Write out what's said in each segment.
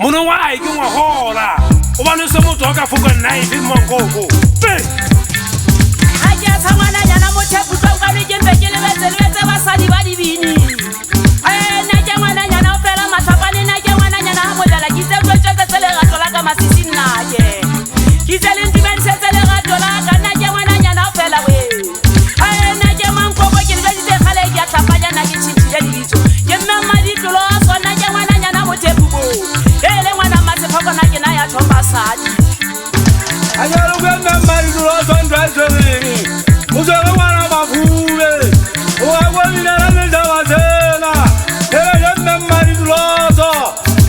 Mono why ke ngwa hola o ba no se motho ka foko knife mongoko ha ke tsamana yana mothepu twa ka le ke mbekele betseletse basadi ba dibini na ke ngwana nyana o fela matlapane na ke ngwana nyana ha modala ke tsetwe tsetsa le gato la ka masisi nna ke tsele ntibane tsetsa le gato la ka na ke ngwana nyana o fela we na ke mankoko ke le ditse khale ke a tlapanya na ke tshitile ditso ke mma ditlo so na ke ngwana nyana mothepu bo na ke na ya thomba sadi ayalo ke mma ditlo so ndwazweni uzwe wana mafule o agwamina la ndawa zena ele mma ditlo so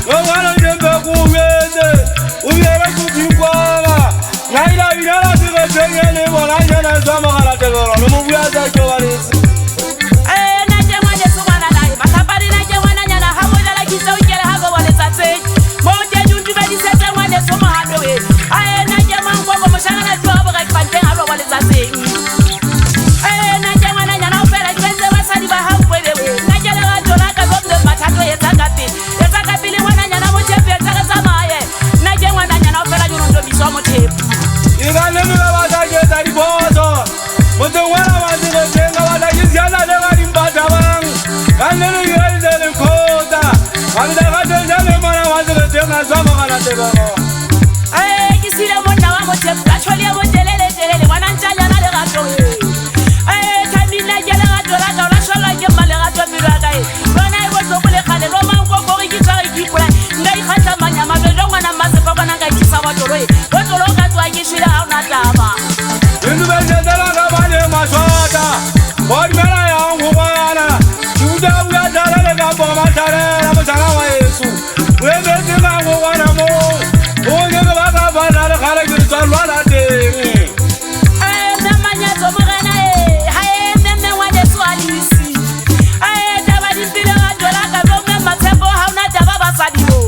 wana ndembe kuwende uyere kutikwana naila ina la tigene bona yana zama kala tegoro no mubuya za kyobalisi na je mwana sumana lai bakapari na je mwana nyana hamoja la kitso kele hago wale tsatse setse ngwane so mohado we na ke mangoko moshana twa ba ka pante ha ba le tsatseng na ke ngwana nyana o fela ditse basadi ba ha kwele we na ke la dola ka bombe mathato etsa ka pele ngwana nyana mo tshepe etsa ka tsamaye na ke ngwana nyana o fela nyono biso mo tshepe ingane le ba ta ke tsa dibozo mo tse ngwana ba se tsenga ba ta ke siana le ba dimpata bang kana le ile le khota ba le ga tsenga le mara ba se tsenga zama kana teboro ke sile monna wa mothepu ka tshole mo telele ngwana ntjanya le gato thamina ke le gato la ka la shola ke male gato pelo ka bona e botlo go le khale ro mango go ke tswa ke ipula ngai khatla manyama be ngwana masepa bona ka kisa botlo ka tswa ke shila ha ona taba indu be ndela ga bane maswata bodimela ya ngwana juda uya dala le ga bo matare la motana wa Yesu we be tsima ngwana mo o ke ba ka bana le khale ke tswa lwana teng na manyazo morena ha nne ngwane swalisi taba di pile ga dola ka bo matsebo ha ona taba ba sadibo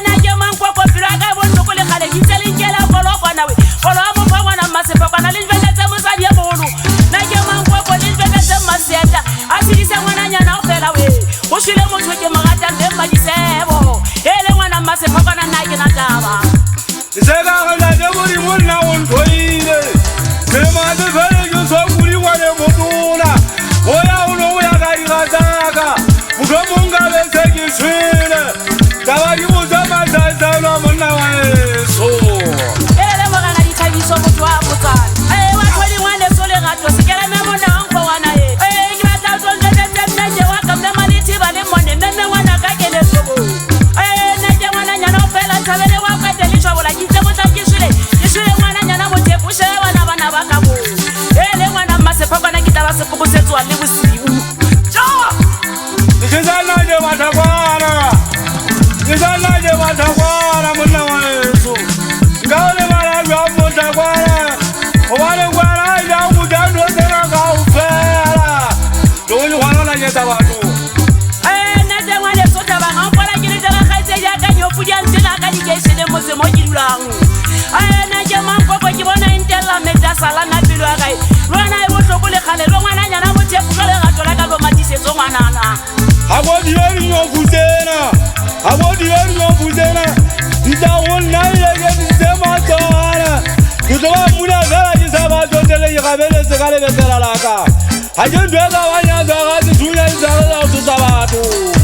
na ke mankoko pila ka bo ntoko le khale ke tsele nkela kolo kwana we kolo mo fa ngwana masepa kana le bele mosadi ya bolo na ke mankoko le bele maseta a silise ngwana nyana o fela we o shile motho ke magata le madisebo ele ngwana masepa kana na ke na taba sega ga le buri monna on thoile se ma de vele yo so buri wane motuna oya uno ya ga igataka mugomunga bese ke shwele tabari muzama zaza monna wa Yesu ele mogana di thabiso motho wa botsana wa thodi ngwane so le gato se kela me mona ngwa wana ke batla tso nje nne wa ka me maliti ba le mone nne ngwana ka ke le sobo na ke ngwana nyana o fela thabele wa ka tele shobola ke tse motsa ke shile ngwana nyana mo tepu she bana ba ka bo ele ngwana masepa kana ke taba se pokosetswa le bosiu Nizana je watakwana muna wa Yesu ngale mara ya mutakwana wale kwana ya mutando tena ka ufela dole wana la nyeta watu na je ngwane so taba ga mpona ke le tla gaitse ya ka nyo fudia ntena ka dikesele mo se mo ke dulang na je mankoko ke bona intella meta sala na pelo ya gae lwana e botloko le khale lo ngwana nyana mo tshepu ka le gato la ka bo matisetso ngwanana abodi yori no futena ita wonna ile ke tsema tsara kutoba muna zara di sabato tele ya gabele se gale betela la ka ha je ndwa ka banya za ga di thunya za ga sabato